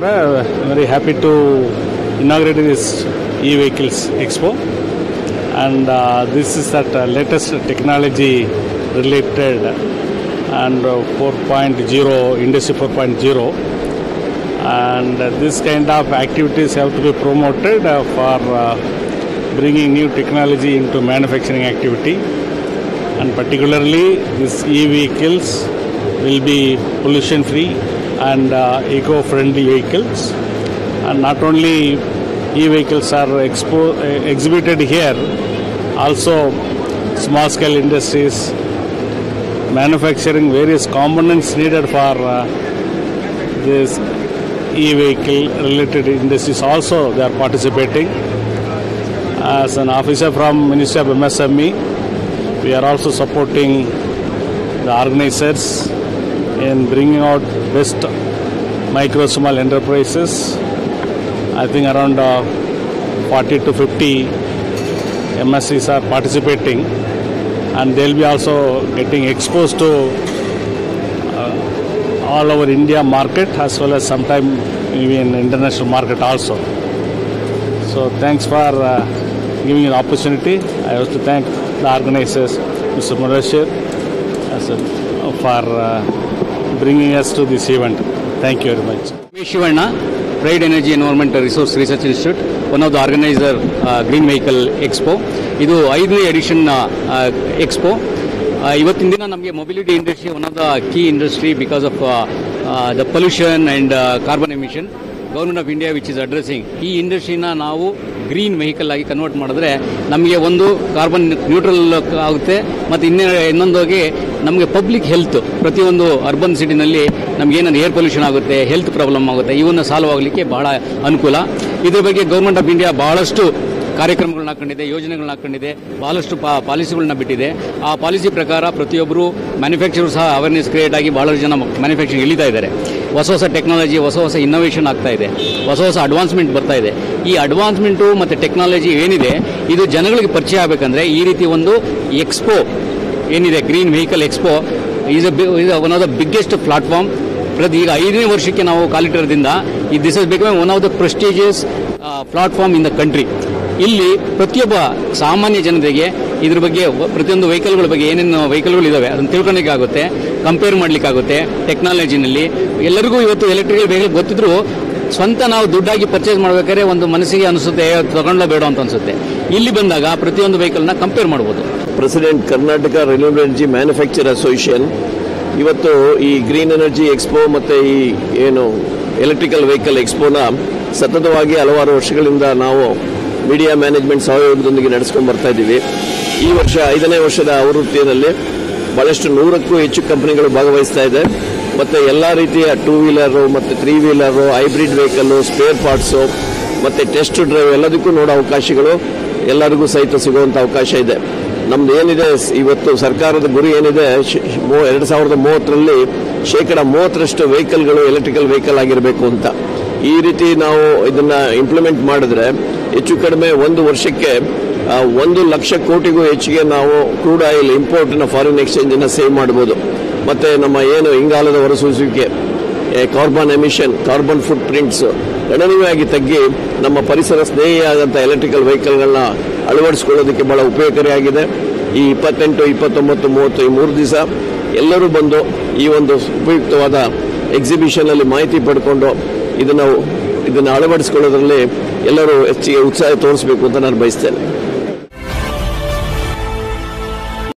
Namaskara. Very happy to inaugurate this e-vehicles expo, and this is that latest technology related and 4.0 industry 4.0, and this kind of activities have to be promoted for bringing new technology into manufacturing activity, and particularly these e-vehicles will be pollution free and eco-friendly vehicles. And not only e-vehicles are exhibited here, also small-scale industries manufacturing various components needed for this e-vehicle related industries also they are participating. As an officer from Ministry of MSME, we are also supporting the organizers in bringing out best micro small enterprises. I think around 40 to 50 MSCs are participating, and they'll be also getting exposed to all over India market as well as sometime even international market also. So thanks for giving an opportunity. I have to thank the organizers, Mr. Murashir, for bringing us to this event. Thank you very much. Shivanna, Pride Energy Environment Resource Research Institute, one of the organizer Green Vehicle Expo. ಇದು 5ನೇ edition expo. ಇವತ್ತಿನ ದಿನ ನಮಗೆ mobility industry one of the key industry because of the pollution and carbon emission. Government of India which is addressing ಈ ಇಂಡಸ್ಟ್ರಿನ ನಾವು green vehicle ಆಗಿ convert ಮಾಡಿದ್ರೆ ನಮಗೆ ಒಂದು ಕಾರ್ಬನ್ ನ್ಯೂಟ್ರಲ್ ಆಗುತ್ತೆ, ಮತ್ತು ಇನ್ನೊಂದೋಗಿ ನಮಗೆ ಪಬ್ಲಿಕ್ ಹೆಲ್ತ್, ಪ್ರತಿಯೊಂದು ಅರ್ಬನ್ ಸಿಟಿನಲ್ಲಿ ನಮಗೇನಾದ್ರು ಏರ್ ಪೊಲ್ಯೂಷನ್ ಆಗುತ್ತೆ, ಹೆಲ್ತ್ ಪ್ರಾಬ್ಲಮ್ ಆಗುತ್ತೆ, ಇವನ್ನ ಸಾಲ್ವ್ ಆಗಲಿಕ್ಕೆ ಬಹಳ ಅನುಕೂಲ. ಇದ್ರ ಬಗ್ಗೆ ಗವರ್ಮೆಂಟ್ ಆಫ್ ಇಂಡಿಯಾ ಬಹಳಷ್ಟು ಕಾರ್ಯಕ್ರಮಗಳನ್ನ ಹಾಕೊಂಡಿದೆ, ಯೋಜನೆಗಳನ್ನ ಹಾಕೊಂಡಿದೆ, ಬಹಳಷ್ಟು ಪಾಲಿಸಿಗಳನ್ನ ಬಿಟ್ಟಿದೆ. ಆ ಪಾಲಿಸಿ ಪ್ರಕಾರ ಪ್ರತಿಯೊಬ್ಬರು ಮ್ಯಾನುಫ್ಯಾಕ್ಚರ್ ಸಹ ಅವೇರ್ನೆಸ್ ಕ್ರಿಯೇಟ್ ಆಗಿ ಬಹಳಷ್ಟು ಜನ ಮ್ಯಾನುಫ್ಯಾಕ್ಚರಿಂಗ್ ಇಳಿತಾ ಇದ್ದಾರೆ. ಹೊಸ ಹೊಸ ಟೆಕ್ನಾಲಜಿ, ಹೊಸ ಹೊಸ ಇನ್ನೋವೇಷನ್ ಆಗ್ತಾ ಇದೆ, ಹೊಸ ಹೊಸ ಅಡ್ವಾನ್ಸ್ಮೆಂಟ್ ಬರ್ತಾ ಇದೆ. ಈ ಅಡ್ವಾನ್ಸ್ಮೆಂಟು ಮತ್ತು ಟೆಕ್ನಾಲಜಿ ಏನಿದೆ ಇದು ಜನಗಳಿಗೆ ಪರಿಚಯ ಆಗಬೇಕಂದ್ರೆ ಈ ರೀತಿ ಒಂದು ಎಕ್ಸ್ಪೋ ಏನಿದೆ, green vehicle expo is one of the biggest platform. ಈಗ 5ನೇ ವರ್ಷಕ್ಕೆ ನಾವು ಕಾಲಿಟ್ಟಿರೋದ್ರಿಂದ this is become one of the prestigious platform in the country. ಇಲ್ಲಿ ಪ್ರತಿಯೊಬ್ಬ ಸಾಮಾನ್ಯ ಜನತೆಗೆ ಇದ್ರ ಬಗ್ಗೆ, ಪ್ರತಿಯೊಂದು ವೆಹಿಕಲ್ಗಳ ಬಗ್ಗೆ ಏನೇನು ವೆಹಿಕಲ್ಗಳು ಇದಾವೆ ಅದನ್ನು ತಿಳ್ಕೊಳ್ಳಿಕ್ಕೆ ಆಗುತ್ತೆ, ಕಂಪೇರ್ ಮಾಡಲಿಕ್ಕಾಗುತ್ತೆ ಟೆಕ್ನಾಲಜಿನಲ್ಲಿ. ಎಲ್ಲರಿಗೂ ಇವತ್ತು ಎಲೆಕ್ಟ್ರಿಕಲ್ ವೆಹಿಕಲ್ ಗೊತ್ತಿದ್ರು ಸ್ವಂತ ನಾವು ದುಡ್ಡಾಗಿ ಪರ್ಚೇಸ್ ಮಾಡಬೇಕಾದ್ರೆ ಒಂದು ಮನಸ್ಸಿಗೆ ಅನಿಸುತ್ತೆ ತಗೊಂಡ್ಲೋ ಬೇಡ ಅಂತ ಅನಿಸುತ್ತೆ. ಇಲ್ಲಿ ಬಂದಾಗ ಪ್ರತಿಯೊಂದು ವೆಹಿಕಲ್ನ ಕಂಪೇರ್ ಮಾಡ್ಬೋದು. President Karnataka renewable energy manufacture association ಇವತ್ತು ಈ ಗ್ರೀನ್ ಎನರ್ಜಿ ಎಕ್ಸ್ಪೋ ಮತ್ತು ಈ ಏನು ಎಲೆಕ್ಟ್ರಿಕಲ್ ವೆಹಿಕಲ್ ಎಕ್ಸ್ಪೋನ ಸತತವಾಗಿ ಹಲವಾರು ವರ್ಷಗಳಿಂದ ನಾವು ಮೀಡಿಯಾ ಮ್ಯಾನೇಜ್ಮೆಂಟ್ ಸಹಯೋಗದೊಂದಿಗೆ ನಡೆಸ್ಕೊಂಡು ಬರ್ತಾ ಇದ್ದೀವಿ. ಈ ವರ್ಷ 5ನೇ ವರ್ಷದ ಆವೃತ್ತಿಯಲ್ಲಿ ಬಹಳಷ್ಟು 100ಕ್ಕೂ ಹೆಚ್ಚು ಕಂಪನಿಗಳು ಭಾಗವಹಿಸ್ತಾ ಇದೆ. ಮತ್ತು ಎಲ್ಲ ರೀತಿಯ 2 ವೀಲರು ಮತ್ತು 3 wheeler, hybrid vehicle, spare parts ಮತ್ತು ಟೆಸ್ಟ್ ಡ್ರೈವ್ ಎಲ್ಲದಕ್ಕೂ ನೋಡೋ ಅವಕಾಶಗಳು ಎಲ್ಲರಿಗೂ ಸಹಿತ ಸಿಗುವಂಥ ಅವಕಾಶ ಇದೆ. ನಮ್ದು ಏನಿದೆ ಇವತ್ತು ಸರ್ಕಾರದ ಗುರಿ ಏನಿದೆ 2030ರಲ್ಲಿ 30% ವೆಹಿಕಲ್ಗಳು ಎಲೆಕ್ಟ್ರಿಕಲ್ ವೆಹಿಕಲ್ ಆಗಿರಬೇಕು ಅಂತ. ಈ ರೀತಿ ನಾವು ಇದನ್ನ ಇಂಪ್ಲಿಮೆಂಟ್ ಮಾಡಿದ್ರೆ ಹೆಚ್ಚು ಕಡಿಮೆ ಒಂದು ವರ್ಷಕ್ಕೆ 1 ಲಕ್ಷ ಕೋಟಿಗೂ ಹೆಚ್ಚಿಗೆ ನಾವು ಕ್ರೂಡ್ ಆಯಿಲ್ ಇಂಪೋರ್ಟ್ನ ಫಾರಿನ್ ಎಕ್ಸ್ಚೇಂಜ್ ಅನ್ನ ಸೇವ್ ಮಾಡಬಹುದು. ಮತ್ತೆ ನಮ್ಮ ಏನು ಇಂಗಾಲದ ಹೊರಸೂಸುವಿಕೆ, carbon emission, carbon foot prints ಗಣನೀಯವಾಗಿ ತಗ್ಗಿ ನಮ್ಮ ಪರಿಸರ ಸ್ನೇಹಿಯಾದಂಥ ಎಲೆಕ್ಟ್ರಿಕಲ್ ವೆಹಿಕಲ್ಗಳನ್ನ ಅಳವಡಿಸಿಕೊಳ್ಳೋದಕ್ಕೆ ಬಹಳ ಉಪಯೋಗಕಾರಿಯಾಗಿದೆ. ಈ 28, 29, 30 ಈ 3 ದಿವಸ ಎಲ್ಲರೂ ಬಂದು ಈ ಒಂದು ಉಪಯುಕ್ತವಾದ ಎಕ್ಸಿಬಿಷನ್ ಅಲ್ಲಿ ಮಾಹಿತಿ ಪಡ್ಕೊಂಡು ಇದನ್ನ ಅಳವಡಿಸಿಕೊಳ್ಳೋದ್ರಲ್ಲಿ ಎಲ್ಲರೂ ಹೆಚ್ಚಿಗೆ ಉತ್ಸಾಹ ತೋರಿಸಬೇಕು ಅಂತ ನಾನು ಬಯಸ್ತೇನೆ.